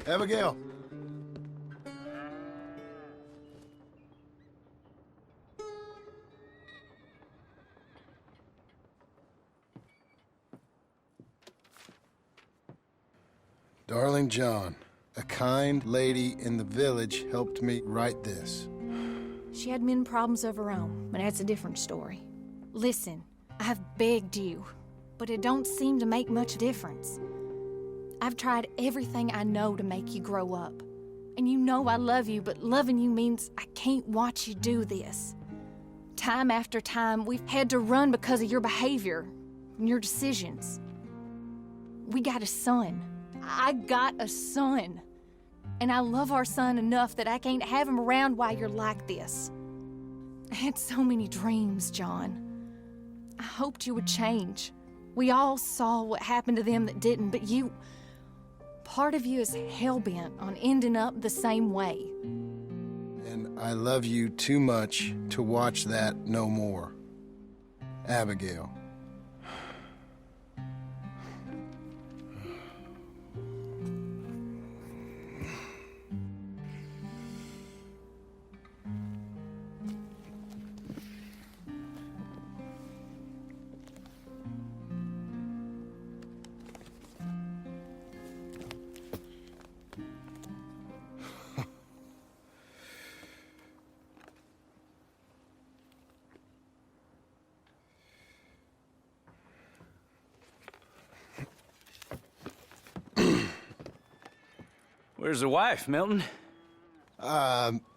Abigail. Darling John, a kind lady in the village helped me write this. She had men problems of her own, but that's a different story. Listen, I have begged you, but it don't seem to make much difference. I've tried everything I know to make you grow up. And you know I love you, but loving you means I can't watch you do this. Time after time, we've had to run because of your behavior and your decisions. We got a son. I got a son. And I love our son enough that I can't have him around while you're like this. I had so many dreams, John. I hoped you would change. We all saw what happened to them that didn't, but you... Part of you is hell-bent on ending up the same way. And I love you too much to watch that no more. Abigail. Where's the wife, Milton?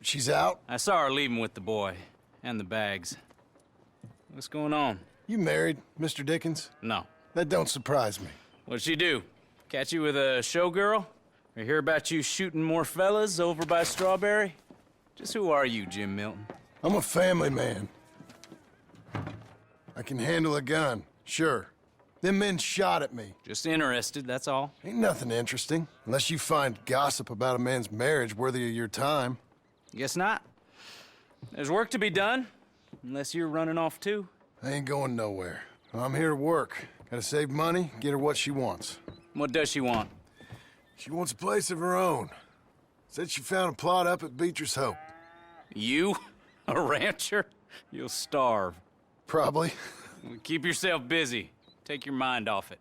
She's out. I saw her leaving with the boy. And the bags. What's going on? You married, Mr. Dickens? No. That don't surprise me. What'd she do? Catch you with a showgirl? Or hear about you shooting more fellas over by Strawberry? Just who are you, Jim Milton? I'm a family man. I can handle a gun, sure. Them men shot at me. Just interested, that's all. Ain't nothing interesting, unless you find gossip about a man's marriage worthy of your time. Guess not. There's work to be done, unless you're running off too. I ain't going nowhere. I'm here to work. Gotta save money, get her what she wants. What does she want? She wants a place of her own. Said she found a plot up at Beecher's Hope. You? A rancher? You'll starve. Probably. Keep yourself busy. Take your mind off it.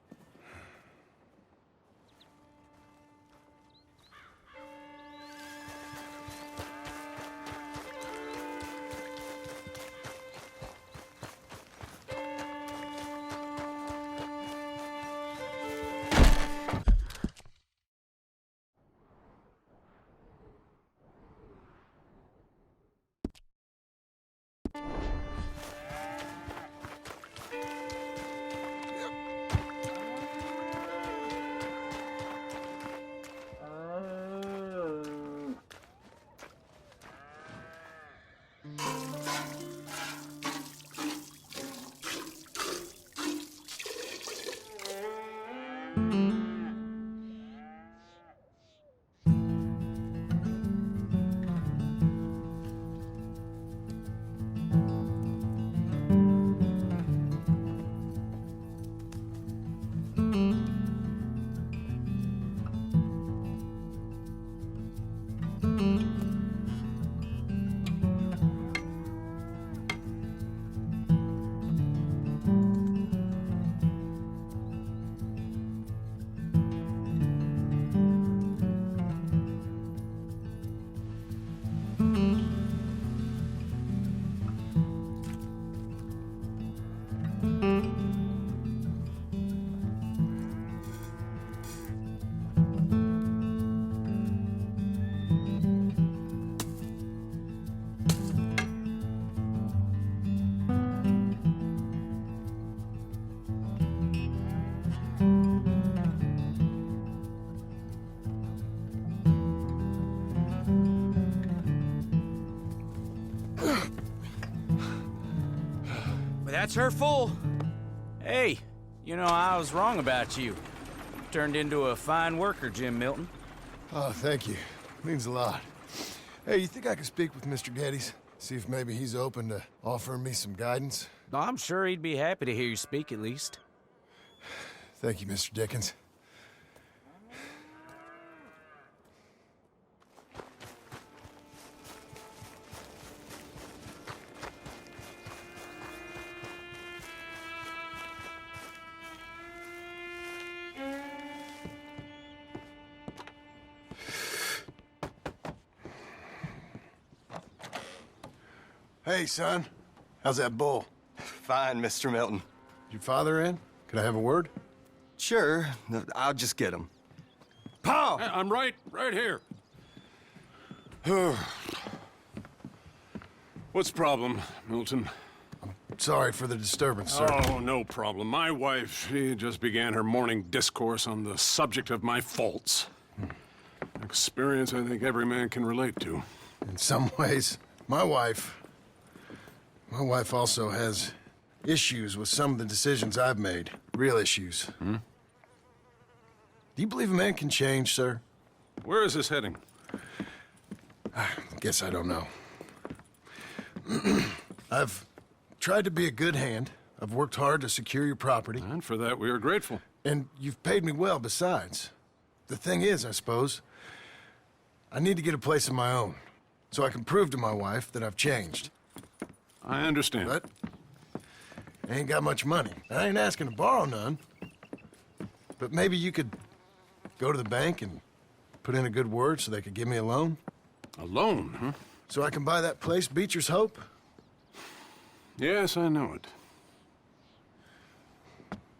That's her full. Hey, you know, I was wrong about you. Turned into a fine worker, Jim Milton. Oh, thank you. Means a lot. Hey, you think I could speak with Mr. Geddes? See if maybe he's open to offering me some guidance? I'm sure he'd be happy to hear you speak, at least. Thank you, Mr. Dickens. Hey, son. How's that bull? Fine, Mr. Milton. Your father in? Could I have a word? Sure, I'll just get him. Paul! I'm right here. What's the problem, Milton? Sorry for the disturbance, sir. Oh, no problem. My wife, she just began her morning discourse on the subject of my faults. Experience I think every man can relate to. In some ways, my wife also has issues with some of the decisions I've made. Real issues. Do you believe a man can change, sir? Where is this heading? Guess I don't know. I've tried to be a good hand. I've worked hard to secure your property. And for that, we are grateful. And you've paid me well besides. The thing is, I suppose, I need to get a place of my own, so I can prove to my wife that I've changed. I understand. But I ain't got much money. I ain't asking to borrow none. But maybe you could go to the bank and put in a good word so they could give me a loan? A loan, huh? So I can buy that place, Beecher's Hope? Yes, I know it.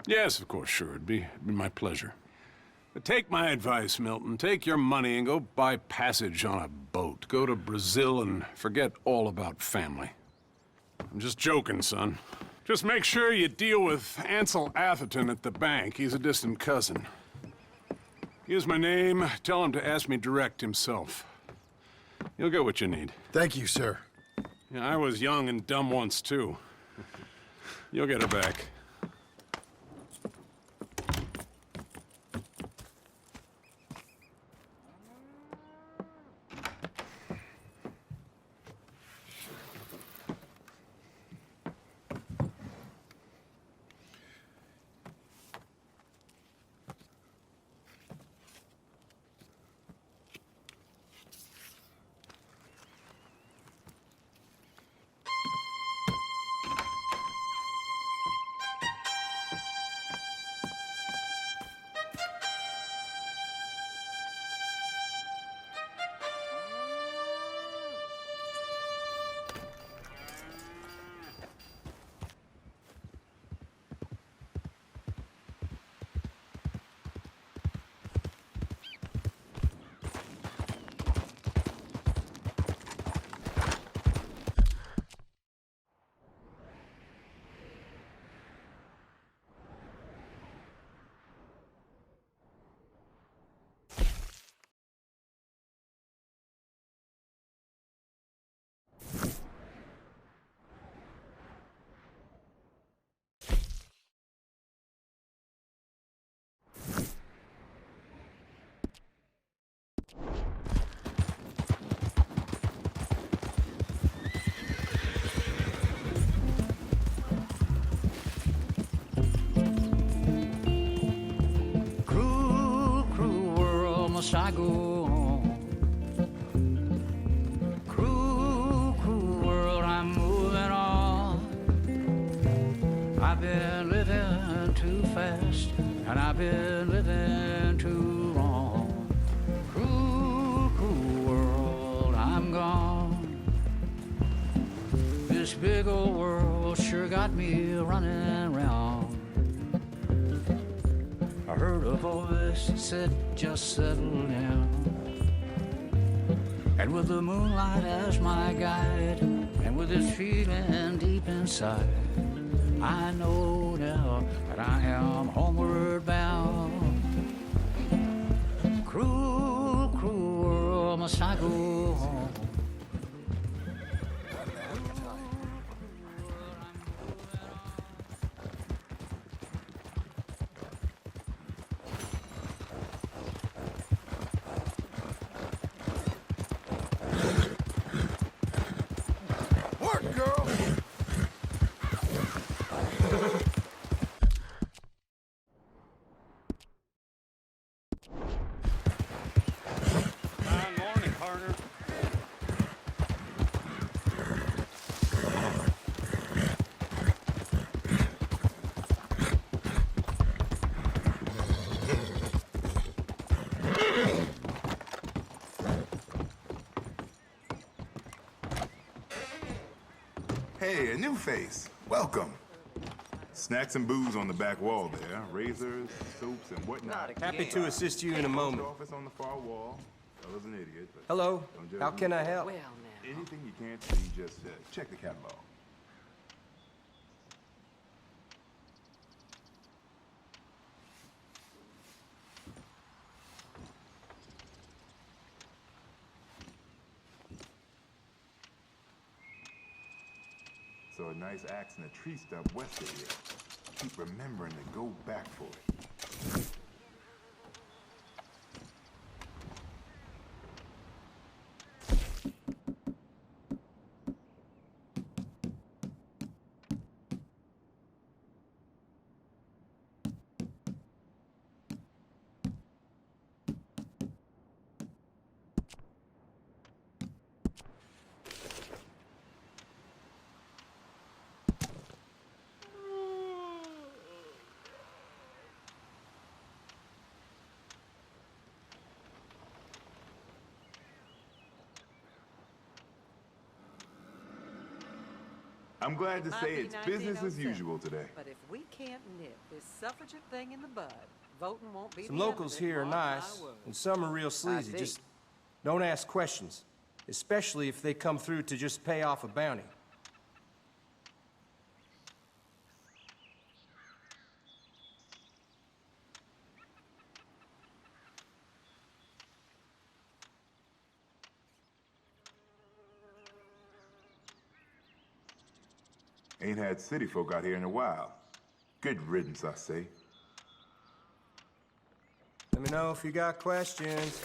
Yes, of course, sure. It'd be my pleasure. But take my advice, Milton. Take your money and go buy passage on a boat. Go to Brazil and forget all about family. I'm just joking, son. Just make sure you deal with Ansel Atherton at the bank. He's a distant cousin. Use my name. Tell him to ask me direct himself. You'll get what you need. Thank you, sir. Yeah, I was young and dumb once, too. You'll get her back. I go on. Cruel, cruel world, I'm moving on. I've been living too fast, and I've been living too long. Cruel, cruel world, I'm gone. This big old world sure got me running round. I heard a voice that said, just settle down. And with the moonlight as my guide, and with this feeling deep inside, I know now that I am homeward bound. Cruel, cruel world, must I go home? Morning, partner. Hey, a new face. Welcome. Snacks and booze on the back wall there. Razors, soaps, and whatnot. Happy to assist you in a moment. Office on the far wall. Fella's an idiot, but Hello, don't judge how me. can I help? Anything you can't see, just check the catalog. So a nice axe and a tree stump west of here. Keep remembering to go back for it. I'm glad to say it's business as usual today. But if we can't nip this suffragette thing in the bud, voting won't be Some the end locals of it, here are mark my nice, words. and some are real sleazy. see. Just don't ask questions, especially if they come through to just pay off a bounty. Ain't had city folk out here in a while. Good riddance, I say. Let me know if you got questions.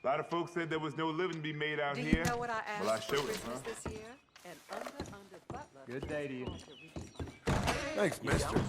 A lot of folks said there was no living to be made out Do here. you know what I asked Well, I for showed them, Christmas huh? this year? An under butler. Good day to you. Thanks, mister.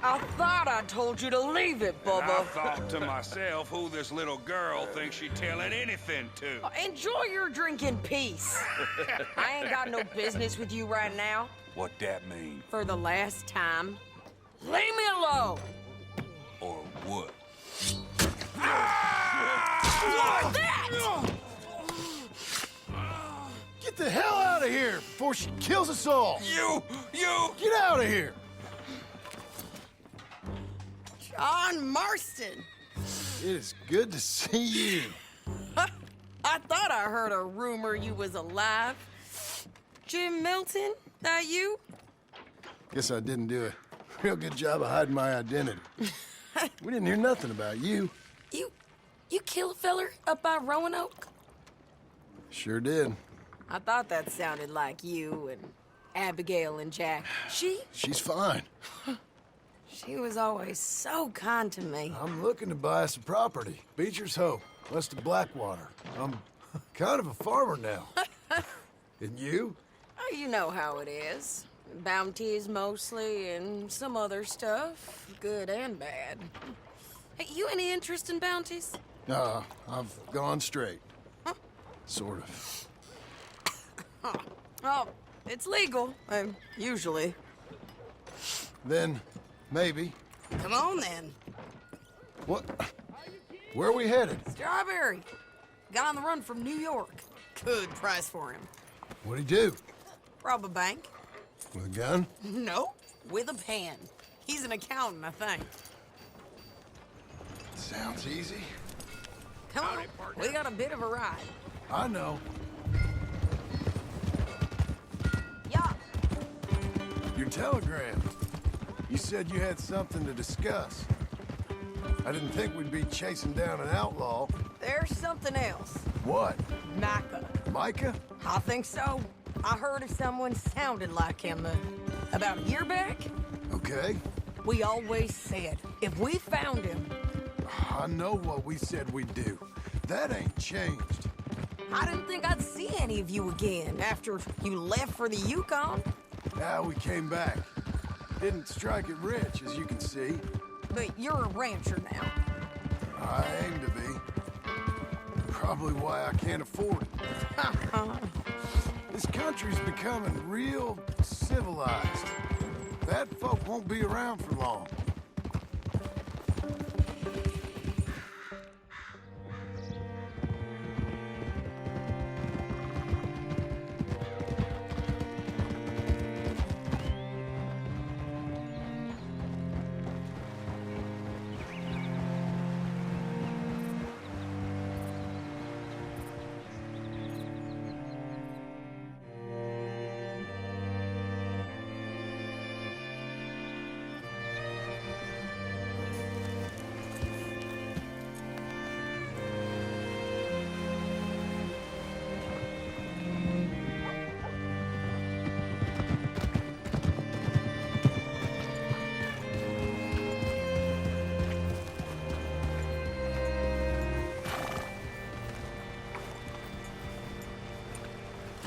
I thought I told you to leave it, And I Bubba. thought to myself who this little girl thinks she telling anything to. Enjoy your drink in peace. I ain't got no business with you right now. What that mean? For the last time, leave me alone. Or what? Like that! Get the hell out of here before she kills us all! You! Get out of here! John Marston. It is good to see you. I thought I heard a rumor you was alive. Jim Milton, that you? Guess I didn't do a real good job of hiding my identity. We didn't hear nothing about you. You kill a feller up by Roanoke? Sure did. I thought that sounded like you and Abigail and Jack. She's fine. She was always so kind to me. I'm looking to buy some property. Beecher's Hope, west of Blackwater. I'm kind of a farmer now. And you? Oh, you know how it is. Bounties mostly, and some other stuff, good and bad. Hey, you any interest in bounties? I've gone straight. Sort of. Oh, it's legal, usually. Then, maybe. Come on, then. What? Where are we headed? Strawberry. Got on the run from New York. Good price for him. What'd he do? Rob a bank? With a gun? No, with a pen. He's an accountant, I think. Sounds easy. Come on, we got a bit of a ride. I know. Yeah. Your telegram. You said you had something to discuss. I didn't think we'd be chasing down an outlaw. There's something else. What? Micah. Micah? I think so. I heard of someone sounded like him about a year back. Okay. We always said, if we found him... I know what we said we'd do. That ain't changed. I didn't think I'd see any of you again after you left for the Yukon. Now we came back. Didn't strike it rich, as you can see. But you're a rancher now. I aim to be. Probably why I can't afford it. This country's becoming real civilized. Bad folk won't be around for long.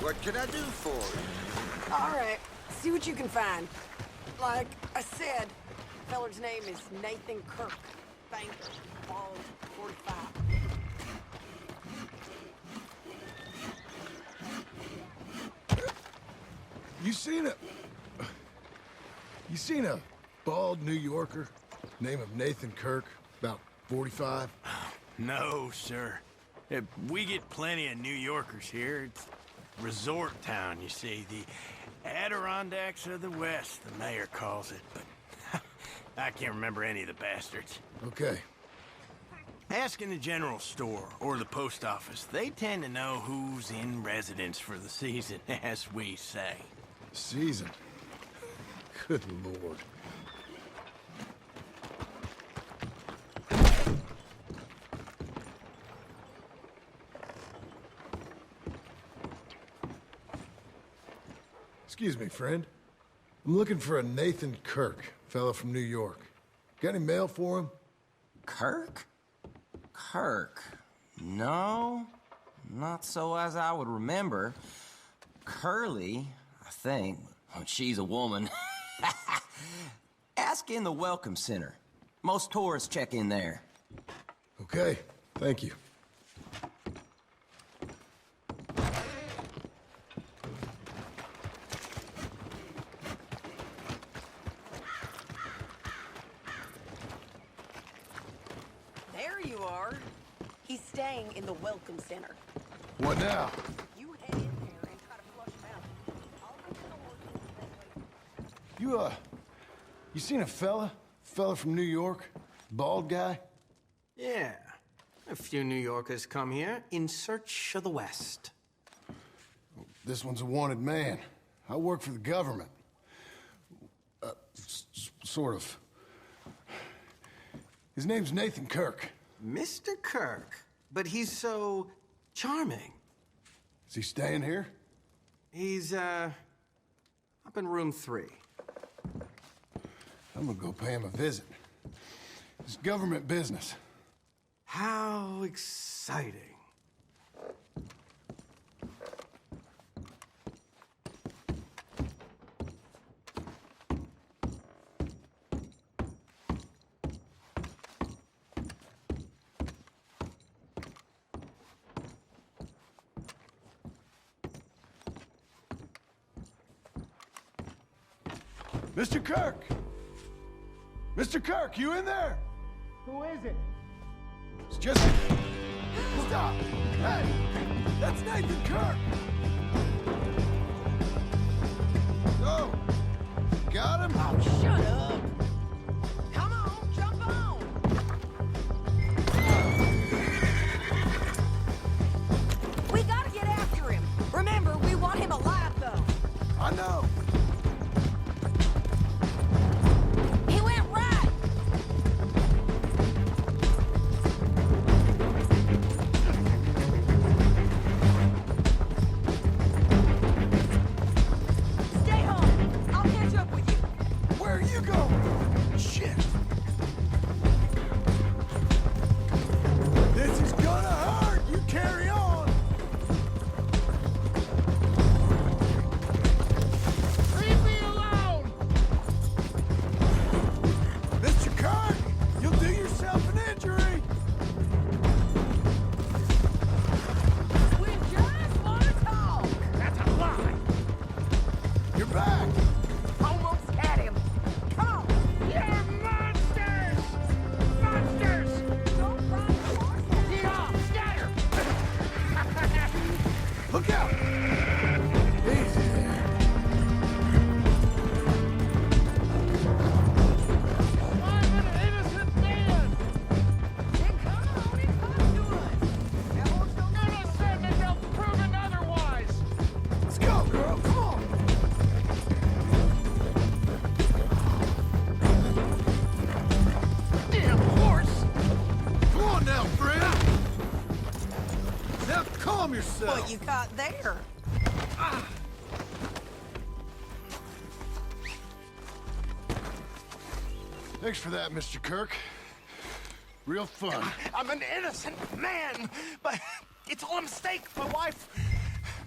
What can I do for you? All right, see what you can find. Like I said, feller's name is Nathan Kirk. Banker, bald, 45. You seen a bald New Yorker, name of Nathan Kirk, about 45? No, sir. We get plenty of New Yorkers here. It's resort town, you see. The Adirondacks of the West, the mayor calls it. But I can't remember any of the bastards. Okay. Ask in the general store or the post office. They tend to know who's in residence for the season, as we say. Season? Good Lord. Excuse me, friend. I'm looking for a Nathan Kirk, fellow from New York. Got any mail for him? Kirk? Kirk? No, not so as I would remember. Curly, I think. Well, she's a woman. Ask in the Welcome Center. Most tourists check in there. Okay, thank you. There you are. He's staying in the Welcome Center. What now? You head in there and try to flush him out. I'll ring the doors. You seen a fella? Fella from New York? Bald guy? Yeah. A few New Yorkers come here in search of the West. This one's a wanted man. I work for the government. Sort of. His name's Nathan Kirk. Mr. Kirk? But he's so charming. Is he staying here? He's, up in room 3. I'm gonna go pay him a visit. It's government business. How exciting. Mr. Kirk! Mr. Kirk, you in there? Who is it? It's just... Stop! Hey! That's Nathan Kirk! Oh! Got him? Oh, shut up. Come on, jump on. We gotta get after him. Remember, we want him alive, though. I know! He went right. Stay home. I'll catch up with you. Where are you going? Shit! This is gonna hurt! You carry on! Leave me alone! Mr. Kirk! You'll do yourself an injury! We just want to talk. That's a lie. You're back! Almost had him. Come on. You're monsters! Monsters! Don't run the horse. Get off! Scatter! Look out! Easy there. I'm an innocent man! Then come on and talk to us. That horse don't Innocent until proven otherwise! Let's go, girl! Come on! Damn horse! Come on now, friend! Now calm yourself! What you caught there? Thanks for that, Mr. Kirk. Real fun. I'm an innocent man, but it's all a mistake.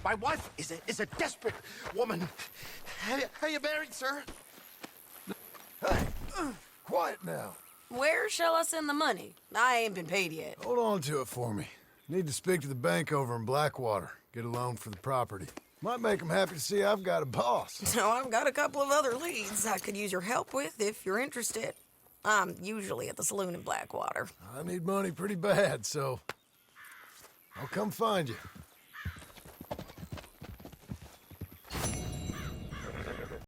My wife is a desperate woman. Are you married, sir? Hey, quiet now. Where shall I send the money? I ain't been paid yet. Hold on to it for me. Need to speak to the bank over in Blackwater. Get a loan for the property. Might make them happy to see I've got a boss. So I've got a couple of other leads I could use your help with if you're interested. I'm usually at the saloon in Blackwater. I need money pretty bad, so I'll come find you.